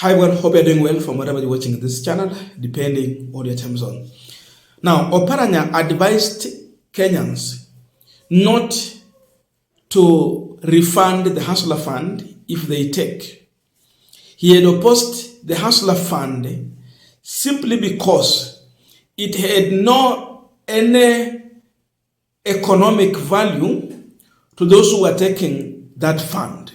Hi, well, hope you're doing well from wherever you're watching this channel, depending on your time zone. Now, Oparanya advised Kenyans not to refund the Hustler Fund if they take. He had opposed the Hustler Fund simply because it had no any economic value to those who were taking that fund.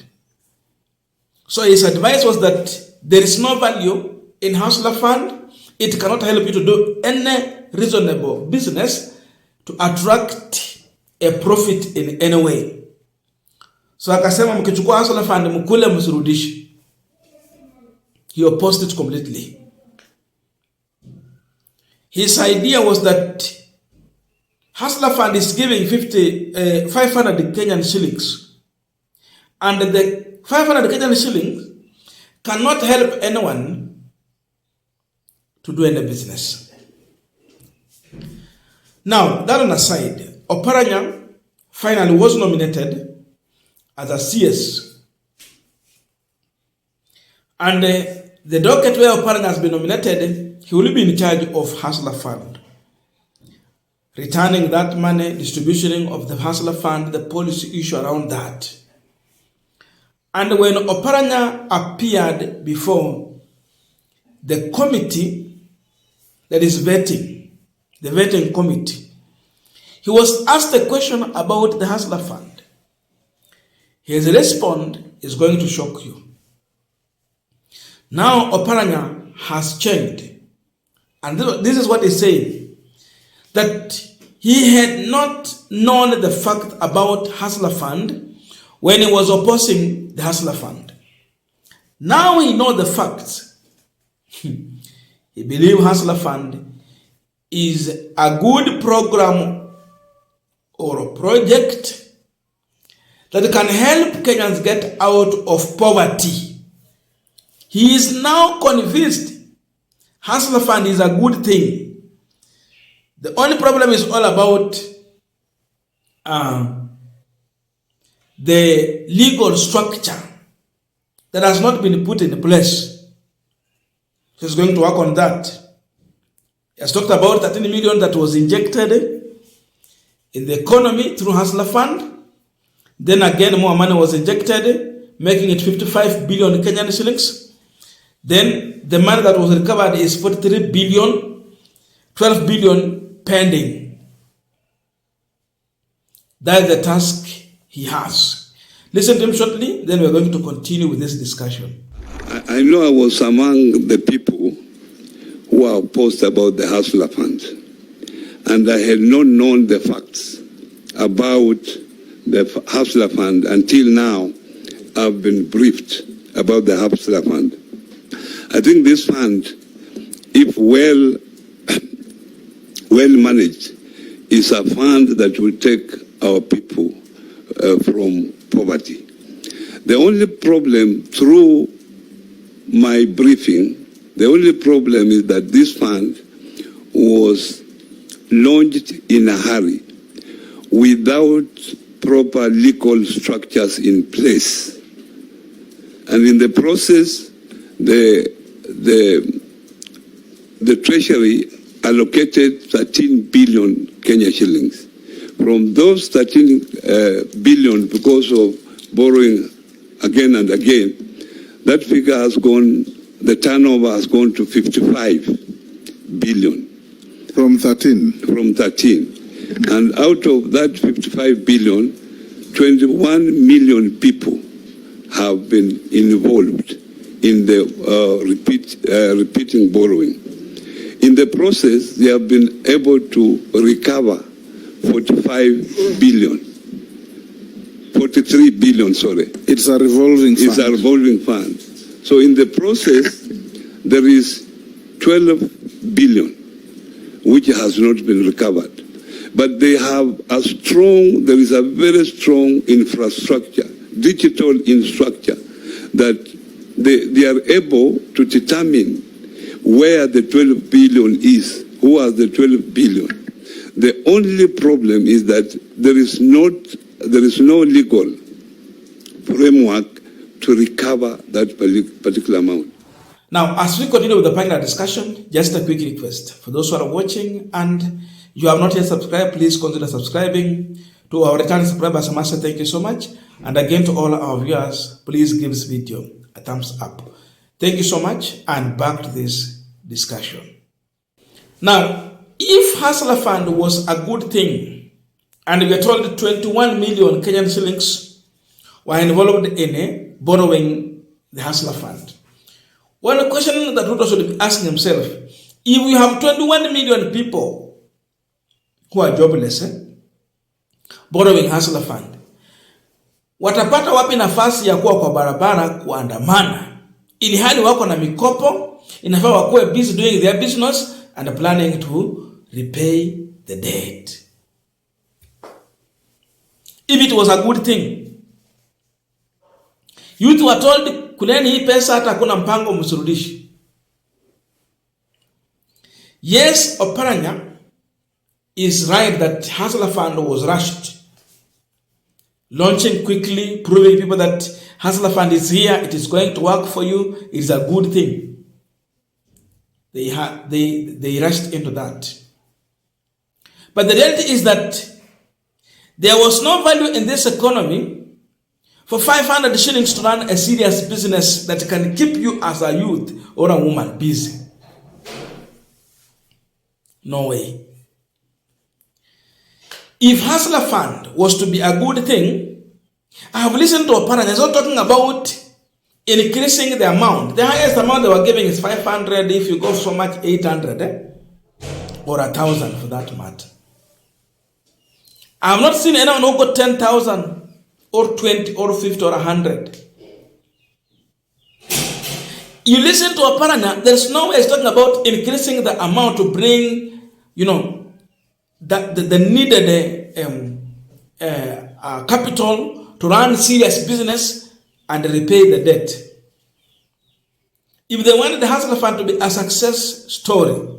So his advice was that there is no value in Hustler Fund. It cannot help you to do any reasonable business to attract a profit in any way. So akasema mkichukua Hustler Fund mkule msirudishi. He opposed it completely. His idea was that Hustler Fund is giving 500 Kenyan shillings, and the 500 Kenyan shillings cannot help anyone to do any business. Now, that on aside, Oparanya finally was nominated as a CS. And the docket where Oparanya has been nominated, he will be in charge of Hustler Fund. Returning that money, distribution of the Hustler Fund, the policy issue around that. And when Oparanya appeared before the committee that is vetting, the vetting committee, he was asked a question about the Hustler Fund. His response is going to shock you. Now Oparanya has changed. And this is what he's saying. That he had not known the fact about Hustler Fund when he was opposing the Hustler Fund. Now he knows the facts. He believes Hustler Fund is a good program or a project that can help Kenyans get out of poverty. He is now convinced Hustler Fund is a good thing. The only problem is all about the legal structure that has not been put in place. He's going to work on that. He has talked about 13 million that was injected in the economy through Hustler Fund. Then again, more money was injected, making it 55 billion Kenyan shillings. Then the money that was recovered is 43 billion, 12 billion pending. That is the task he has. Listen to him shortly, then we're going to continue with this discussion. I know I was among the people who are opposed about the Hustler Fund, and I had not known the facts about the Hustler Fund until now. I've been briefed about the Hustler Fund. I think this fund, if well managed, is a fund that will take our people from poverty. The only problem through my briefing, the only problem is that this fund was launched in a hurry without proper legal structures in place. And in the process, the Treasury allocated 13 billion Kenya shillings. From those 13 billion, because of borrowing again and again, that figure has gone, the turnover has gone to 55 billion. From 13? From 13. And out of that 55 billion, 21 million people have been involved in the repeating borrowing. In the process, they have been able to recover 43 billion, sorry. It's a revolving fund. It's a revolving fund. So in the process, there is 12 billion, which has not been recovered. But they have there is a very strong infrastructure, digital infrastructure, that they are able to determine where the 12 billion is, who has the 12 billion. The only problem is that there is no legal framework to recover that particular amount. Now, as we continue with the panel discussion, just a quick request. For those who are watching and you have not yet subscribed, please consider subscribing. To our returning subscribers, I must say thank you so much. And again, to all our viewers, please give this video a thumbs up. Thank you so much, and back to this discussion. Now, if Hustler Fund was a good thing, and we are told 21 million Kenyan shillings were involved in borrowing the Hustler Fund, well, the question that Ruto should be asking himself, if we have 21 million people who are jobless, borrowing Hustler Fund, watapata wapi nafasi ya kuwa kwa barabara kuandamana, ili hali wako na mikopo, inafaa wakuwe busy doing their business and planning to repay the debt. If it was a good thing, youth were told, kuleni hii pesa hata kuna mpango msurudishi. Yes, Oparanya is right that Hustler Fund was rushed, launching quickly, proving people that Hustler Fund is here, it is going to work for you, it is a good thing. They rushed into that. But the reality is that there was no value in this economy for 500 shillings to run a serious business that can keep you as a youth or a woman busy. No way. If Hustler Fund was to be a good thing, I have listened to Oparanya. He's not talking about increasing the amount. The highest amount they were giving is 500. If you go so much, 800, or 1,000 for that matter. I have not seen anyone who got 10,000 or 20 or 50 or 100. You listen to Oparanya, there's no way he's talking about increasing the amount to bring, the needed capital to run serious business and repay the debt. If they wanted the Hustler Fund to be a success story,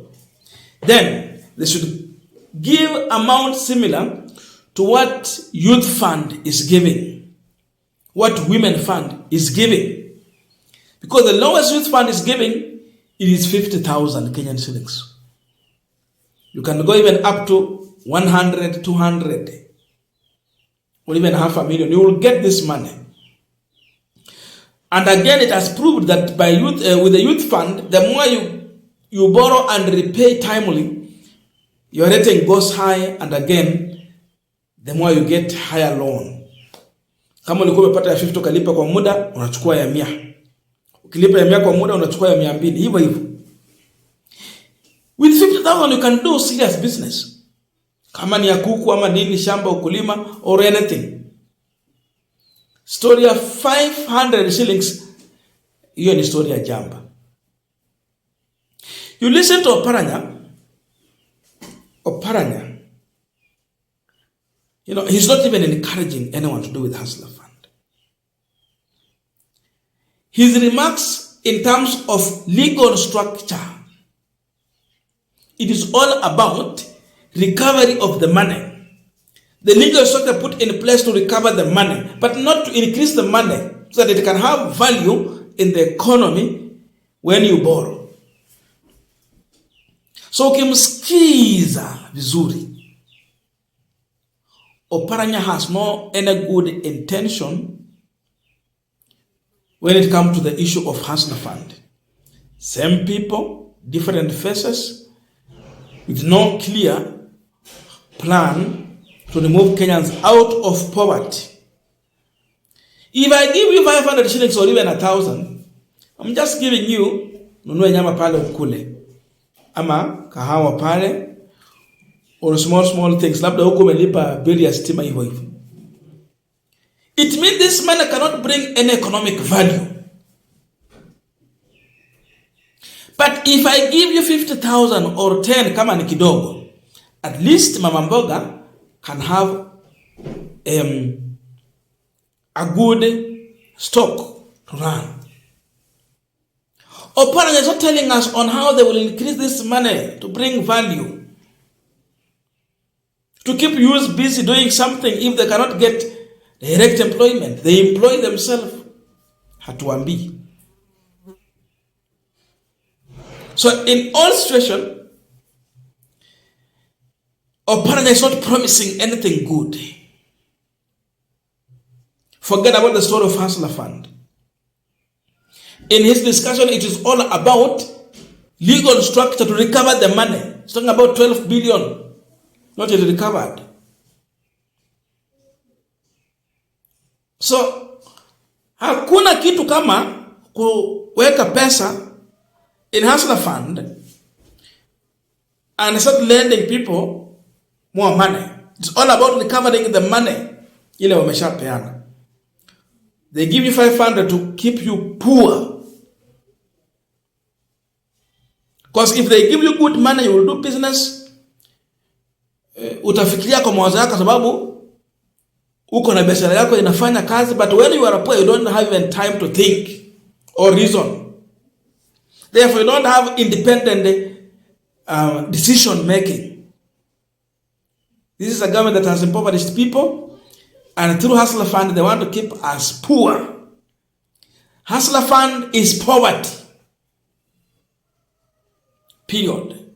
then they should give amount similar to what Youth Fund is giving, what Women Fund is giving. Because the lowest Youth Fund is giving, it is 50,000 Kenyan shillings. You can go even up to 100, 200, or even 500,000. You will get this money. And again, it has proved that by with the Youth Fund, the more you borrow and repay timely, your rating goes high, and again, the more you get higher loan. Kama ulikuwa umepata ya 50 ukalipa kwa muda, unachukua ya 100. Ukilipa ya 100 kwa muda, unachukua ya 200. Hivyo hivyo. With 50,000 you can do serious business. Kama ni ya kuku ama nini, shamba, ukulima, or anything. Story ya 500 shillings, hiyo ni story ya jamba. You listen to Oparanya, he's not even encouraging anyone to do with Hustler Fund. His remarks in terms of legal structure, it is all about recovery of the money. The legal structure put in place to recover the money, but not to increase the money so that it can have value in the economy when you borrow. So ukimsikiza vizuri, Oparanya has no any good intention when it comes to the issue of Hustler Fund. Same people, different faces, with no clear plan to remove Kenyans out of poverty. If I give you 500 shillings or even 1,000, I'm just giving you, nunue nyama pale ukule, ama kahawa pale, or small things. Labda huko umelipa bili ya stima hivyo hivyo. It means this money cannot bring any economic value. But if I give you 50,000 or 10 kama ni kidogo, at least mama mboga can have a good stock to run. Oparanya is not telling us on how they will increase this money to bring value, to keep youth busy doing something if they cannot get direct employment. They employ themselves. Hatuambi. So in all situation, Oparanya is not promising anything good. Forget about the story of Hustler Fund. In his discussion, it is all about legal structure to recover the money. He's talking about 12 billion, not yet recovered. So, hakuna kitu kama kuweka pesa in Hustler Fund and start lending people more money. It's all about recovering the money ile wameshapeana. They give you 500 to keep you poor. Because if they give you good money, you will do business. Utafikiria kwa mawazo yako sababu uko na biashara yako inafanya kazi, but when you are poor, you don't have even time to think or reason. Therefore, you don't have independent decision making. This is a government that has impoverished people, and through Hustler Fund, they want to keep us poor. Hustler Fund is poverty. Period.